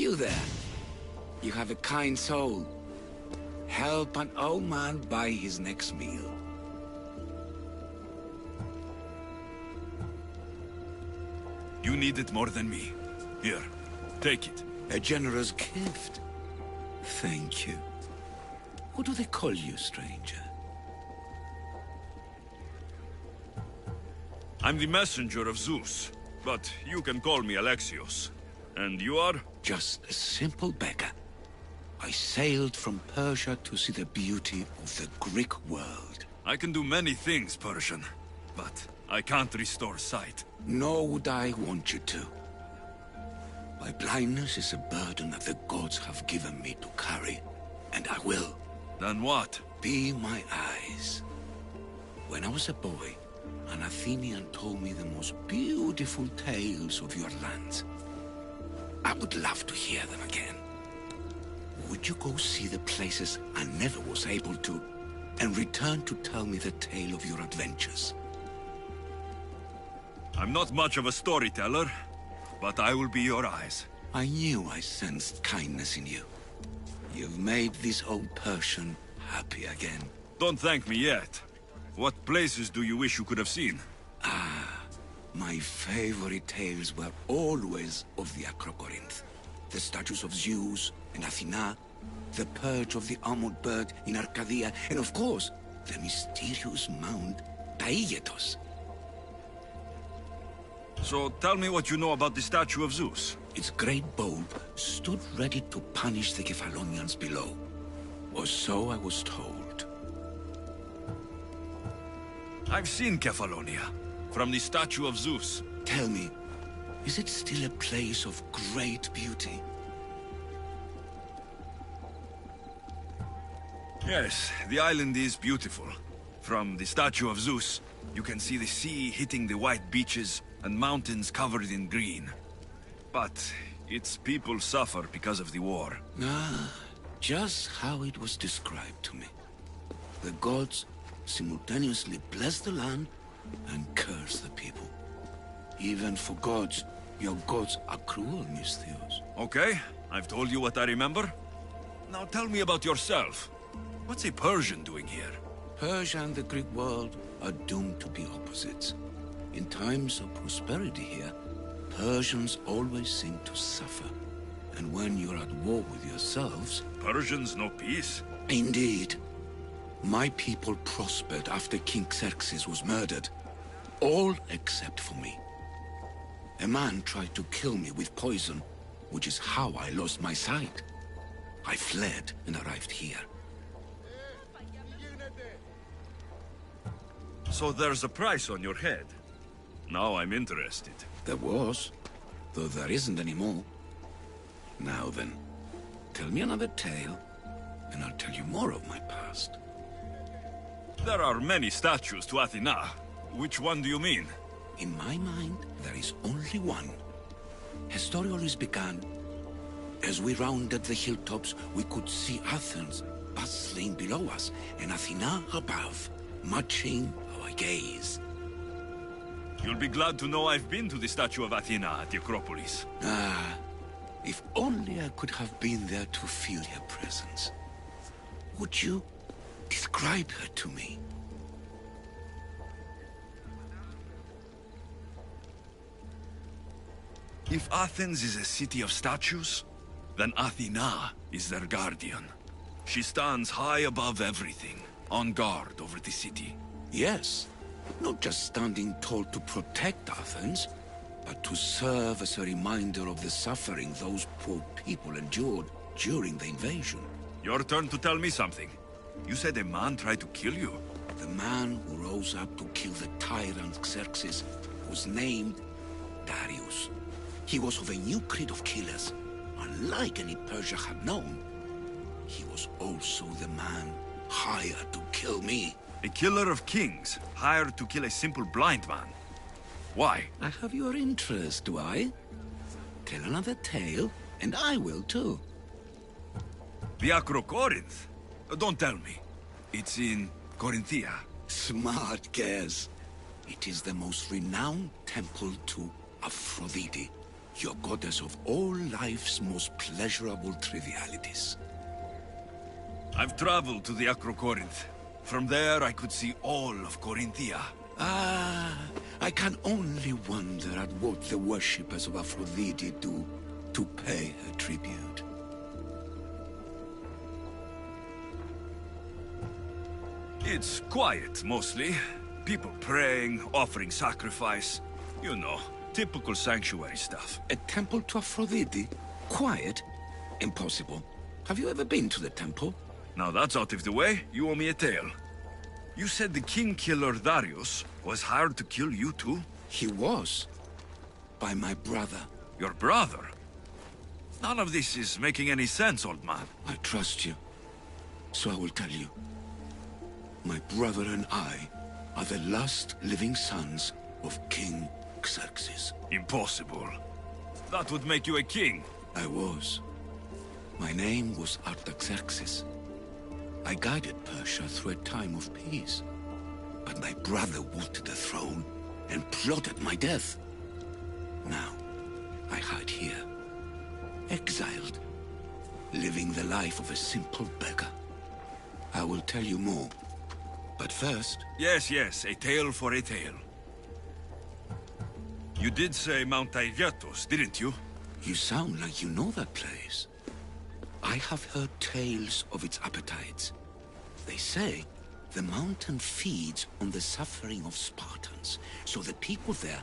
you there. You have a kind soul. Help an old man buy his next meal. You need it more than me. Here, take it. A generous gift. Thank you. What do they call you, stranger? I'm the messenger of Zeus, but you can call me Alexios. And you are? Just a simple beggar. I sailed from Persia to see the beauty of the Greek world. I can do many things, Persian, but I can't restore sight. Nor would I want you to. My blindness is a burden that the gods have given me to carry, and I will. Then what? Be my eyes. When I was a boy, an Athenian told me the most beautiful tales of your lands. I would love to hear them again. Would you go see the places I never was able to, and return to tell me the tale of your adventures? I'm not much of a storyteller, but I will be your eyes. I knew I sensed kindness in you. You've made this old Persian happy again. Don't thank me yet. What places do you wish you could have seen? My favorite tales were always of the Acrocorinth. The statues of Zeus and Athena, the perch of the armored bird in Arcadia, and of course, the mysterious mound Taigetos. So tell me what you know about the statue of Zeus. Its great bulb stood ready to punish the Kephalonians below. Or so I was told. I've seen Kephallonia, from the statue of Zeus. Tell me, is it still a place of great beauty? Yes, the island is beautiful. From the statue of Zeus, you can see the sea hitting the white beaches and mountains covered in green. But its people suffer because of the war. Just how it was described to me. The gods simultaneously bless the land and curse the people. Even for gods, your gods are cruel, Misthios. Okay, I've told you what I remember. Now tell me about yourself. What's a Persian doing here? Persia and the Greek world are doomed to be opposites. In times of prosperity here, Persians always seem to suffer. And when you're at war with yourselves... Persians know peace? Indeed. My people prospered after King Xerxes was murdered. All except for me. A man tried to kill me with poison, which is how I lost my sight. I fled and arrived here. So there's a price on your head. Now I'm interested. There was, though there isn't anymore. Now then, tell me another tale, and I'll tell you more of my past. There are many statues to Athena. Which one do you mean? In my mind, there is only one. Her story always began. As we rounded the hilltops, we could see Athens bustling below us, and Athena above, matching our gaze. You'll be glad to know I've been to the statue of Athena at the Acropolis. If only I could have been there to feel her presence. Would you describe her to me? If Athens is a city of statues, then Athena is their guardian. She stands high above everything, on guard over the city. Yes, not just standing tall to protect Athens, but to serve as a reminder of the suffering those poor people endured during the invasion. Your turn to tell me something. You said a man tried to kill you? The man who rose up to kill the tyrant Xerxes was named Darius. He was of a new creed of killers, unlike any Persia had known. He was also the man hired to kill me. A killer of kings, hired to kill a simple blind man. Why? I have your interest, do I? Tell another tale, and I will too. The Acrocorinth? Don't tell me. It's in Corinthia. Smart guess. It is the most renowned temple to Aphrodite, your goddess of all life's most pleasurable trivialities. I've traveled to the Acrocorinth. From there, I could see all of Corinthia. Ah, I can only wonder at what the worshippers of Aphrodite do to pay her tribute. It's quiet, mostly. People praying, offering sacrifice. You know, typical sanctuary stuff. A temple to Aphrodite? Quiet? Impossible. Have you ever been to the temple? Now that's out of the way, you owe me a tale. You said the king-killer Darius was hired to kill you too? He was. By my brother. Your brother? None of this is making any sense, old man. I trust you. So I will tell you. My brother and I are the last living sons of King Xerxes. Impossible. That would make you a king. I was. My name was Artaxerxes. I guided Persia through a time of peace. But my brother wanted the throne and plotted my death. Now, I hide here, exiled, living the life of a simple beggar. I will tell you more. But first... Yes, a tale for a tale. You did say Mount Taygetos, didn't you? You sound like you know that place. I have heard tales of its appetites. They say the mountain feeds on the suffering of Spartans, so the people there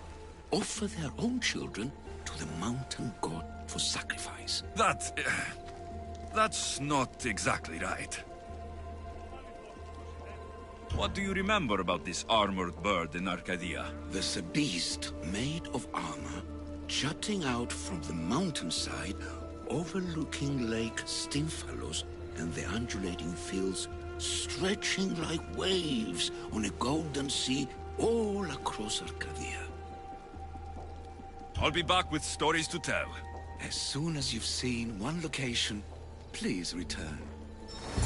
offer their own children to the mountain god for sacrifice. That's not exactly right. What do you remember about this armored bird in Arcadia? There's a beast made of armor, jutting out from the mountainside, overlooking Lake Stymphalos and the undulating fields, stretching like waves on a golden sea all across Arcadia. I'll be back with stories to tell. As soon as you've seen one location, please return.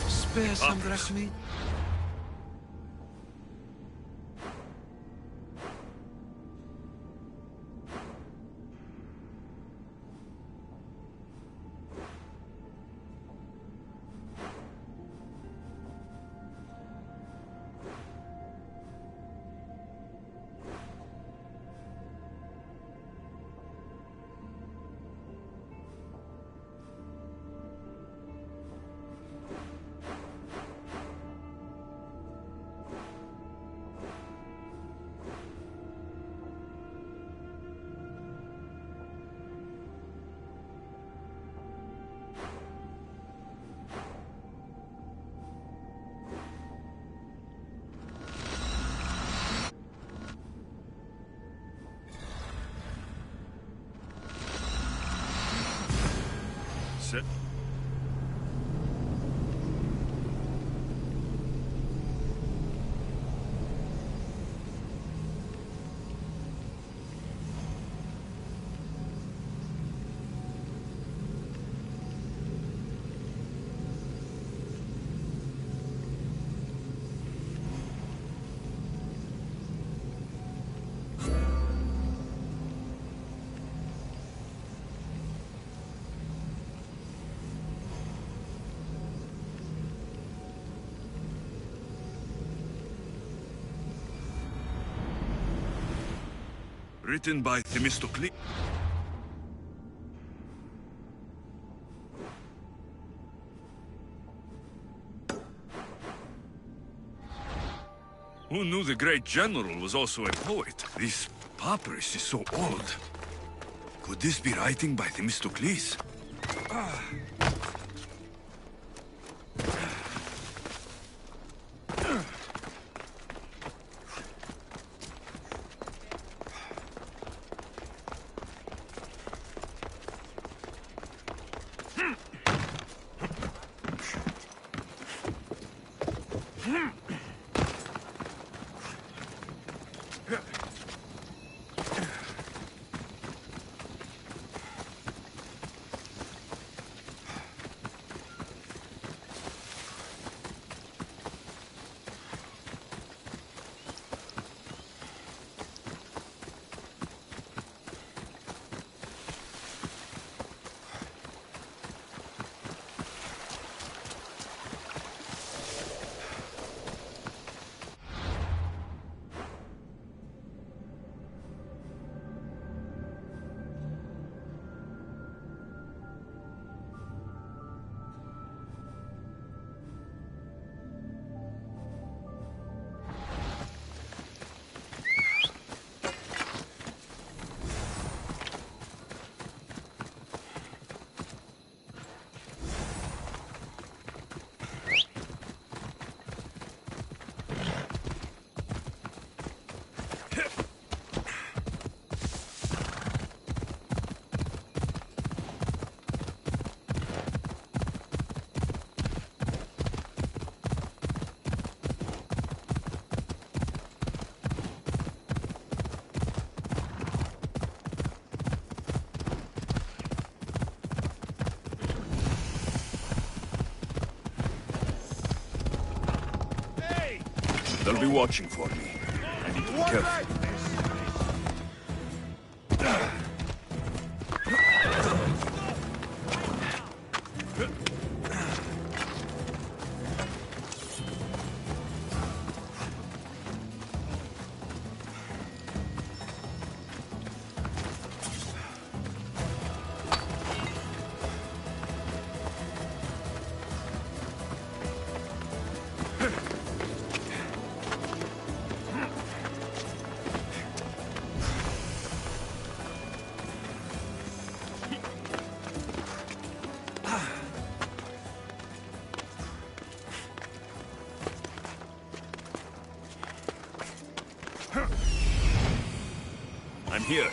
Spare some drachmi. Sit. Written by Themistocles. Who knew the great general was also a poet? This papyrus is so old. Could this be writing by Themistocles? They'll be watching for me. I need to be careful. I'm here.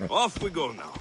Off we go now.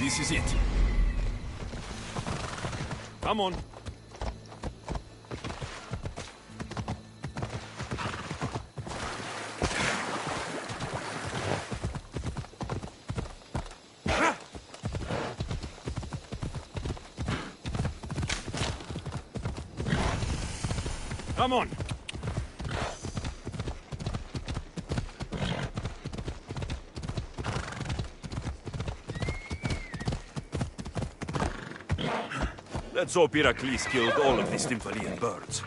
this is it. Come on. Come on! Let's hope Heracles killed all of these Stymphalian birds.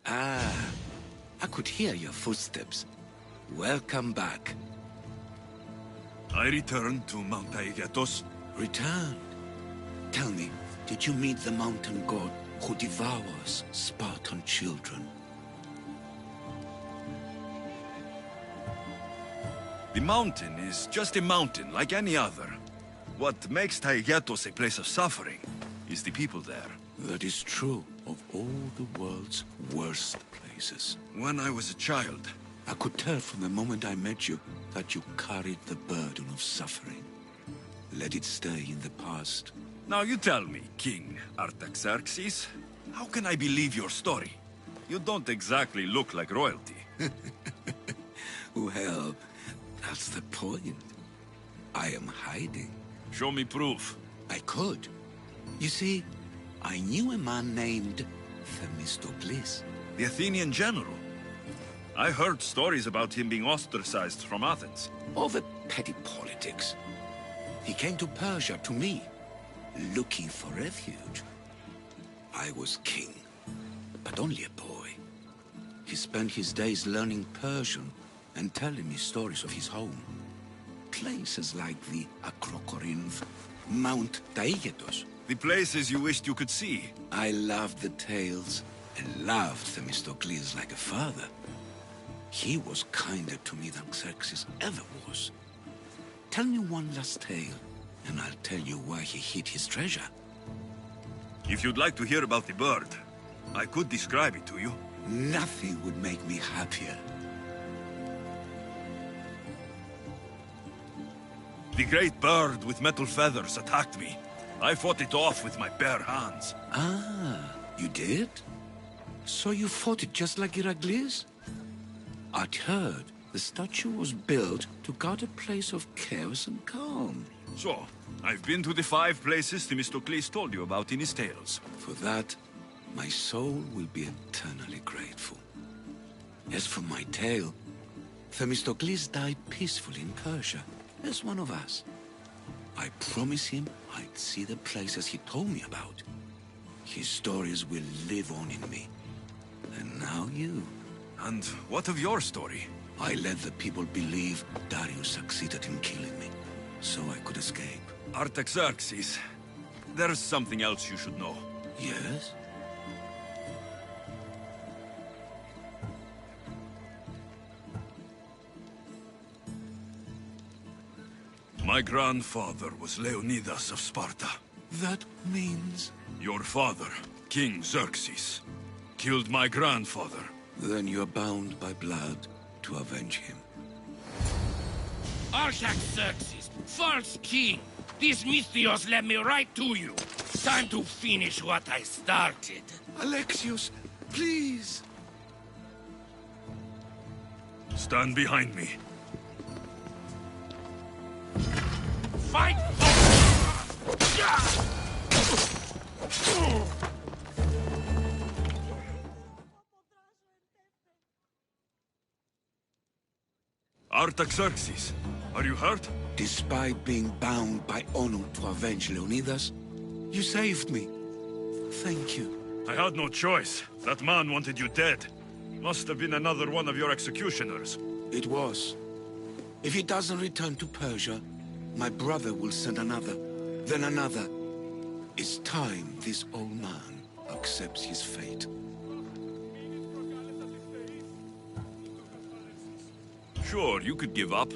Ah, I could hear your footsteps. Welcome back. I returned to Mount Aegatos. Returned? Tell me, did you meet the mountain god who devours Spartan children? The mountain is just a mountain like any other. What makes Taygetos a place of suffering is the people there. That is true of all the world's worst places. When I was a child, I could tell from the moment I met you that you carried the burden of suffering. Let it stay in the past. Now you tell me, King Artaxerxes, how can I believe your story? You don't exactly look like royalty. Well, that's the point. I am hiding. Show me proof. I could. You see, I knew a man named Themistocles. The Athenian general. I heard stories about him being ostracized from Athens. Over petty politics. He came to Persia to me, looking for refuge. I was king, but only a boy. He spent his days learning Persian and telling me stories of his home. Places like the Acrocorinth, Mount Taygetos. The places you wished you could see. I loved the tales and loved Themistocles like a father. He was kinder to me than Xerxes ever was. Tell me one last tale, and I'll tell you where he hid his treasure. If you'd like to hear about the bird, I could describe it to you. Nothing would make me happier. The great bird with metal feathers attacked me. I fought it off with my bare hands. Ah, you did? So you fought it just like Heracles? I'd heard The statue was built to guard a place of chaos and calm. So, I've been to the 5 places Themistocles told you about in his tales. For that, my soul will be eternally grateful. As for my tale, Themistocles died peacefully in Persia, as one of us. I promise him I'd see the places he told me about. His stories will live on in me. And now you. And what of your story? I let the people believe Darius succeeded in killing me, so I could escape. Artaxerxes, there's something else you should know. Yes? My grandfather was Leonidas of Sparta. That means... Your father, King Xerxes, killed my grandfather. Then you're bound by blood to avenge him. Artaxerxes, false king! These Mythios led me right to you. Time to finish what I started. Alexios, please! Stand behind me. Fight! Artaxerxes, are you hurt? Despite being bound by honor to avenge Leonidas, you saved me. Thank you. I had no choice. That man wanted you dead. Must have been another one of your executioners. It was. If he doesn't return to Persia, my brother will send another, then another. It's time this old man accepts his fate. Sure, you could give up.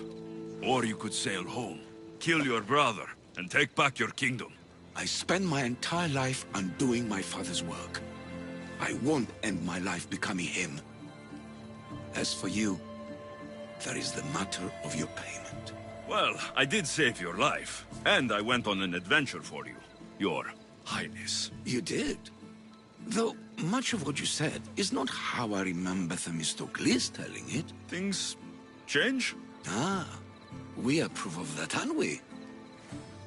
Or you could sail home, kill your brother, and take back your kingdom. I spent my entire life undoing my father's work. I won't end my life becoming him. As for you, there is the matter of your payment. Well, I did save your life, and I went on an adventure for you, Your Highness. You did? Though much of what you said is not how I remember Themistocles telling it. Things change? Ah, we approve of that, aren't we?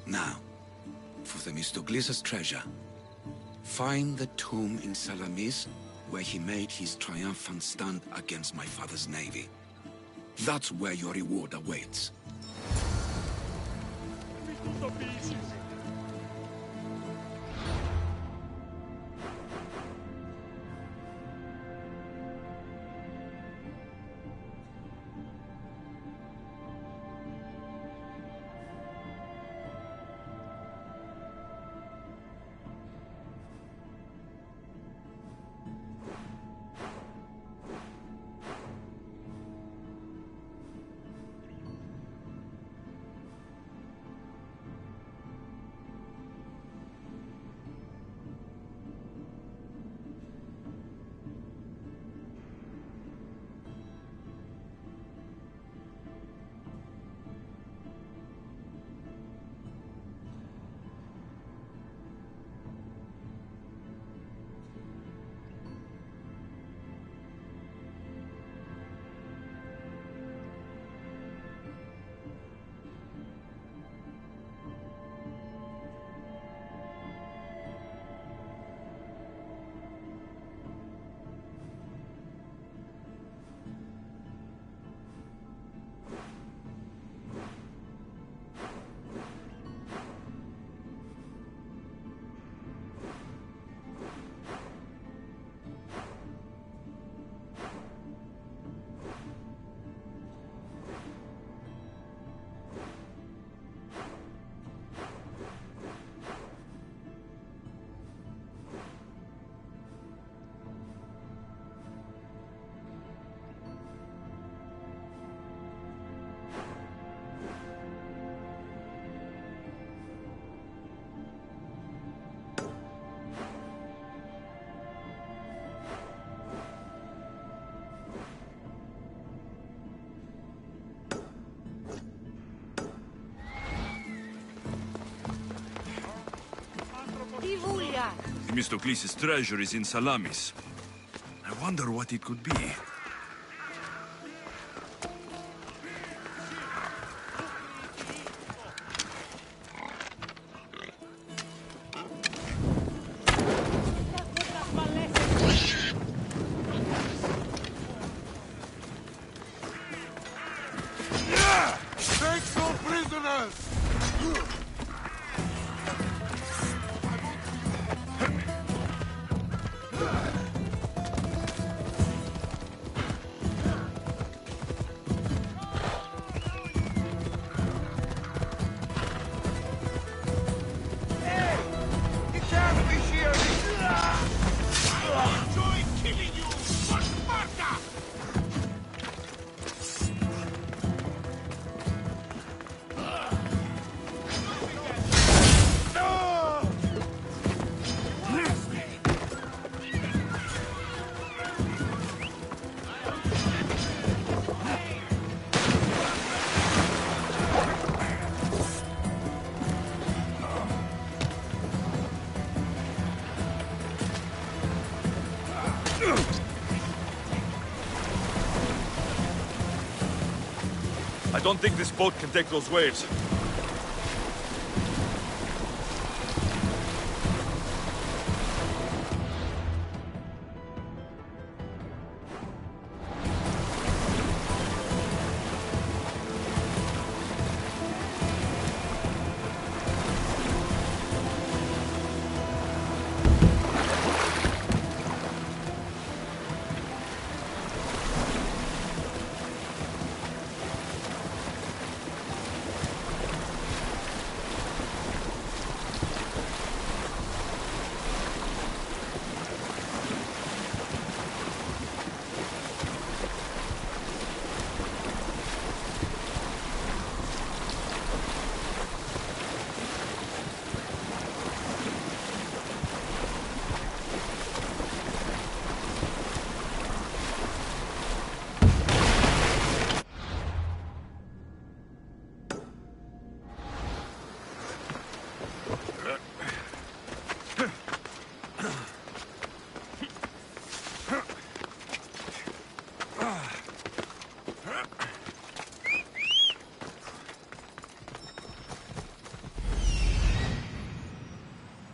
Now, for Themistocles' treasure, find the tomb in Salamis where he made his triumphant stand against my father's navy. That's where your reward awaits. Themistocles' treasure is in Salamis. I wonder what it could be. Take no prisoners! I don't think this boat can take those waves.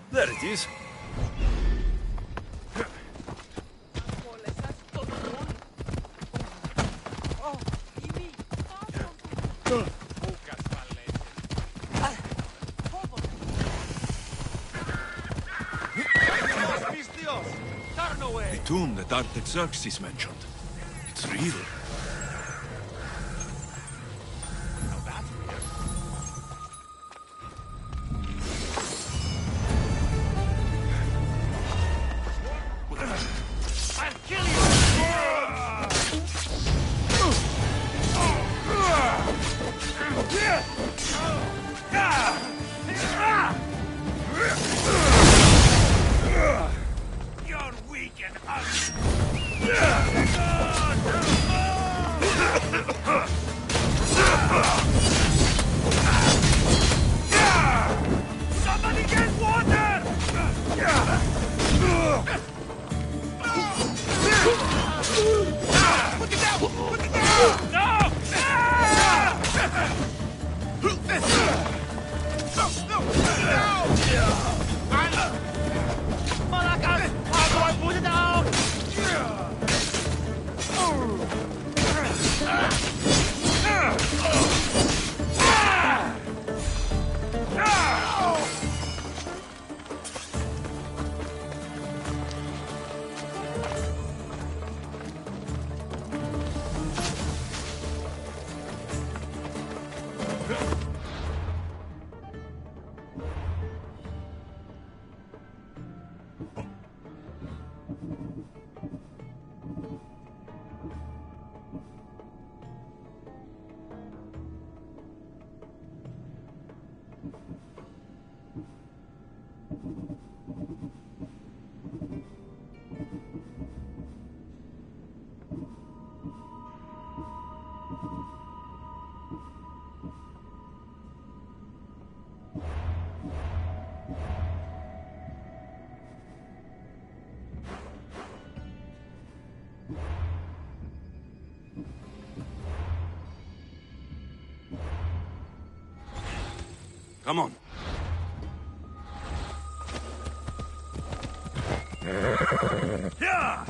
There it is. The tomb that Artaxerxes mentioned. It's real. You're weak and ugly. Somebody get water! Put it down! Put it down! No! Malakas! How do I put it down? Come on. Yeah!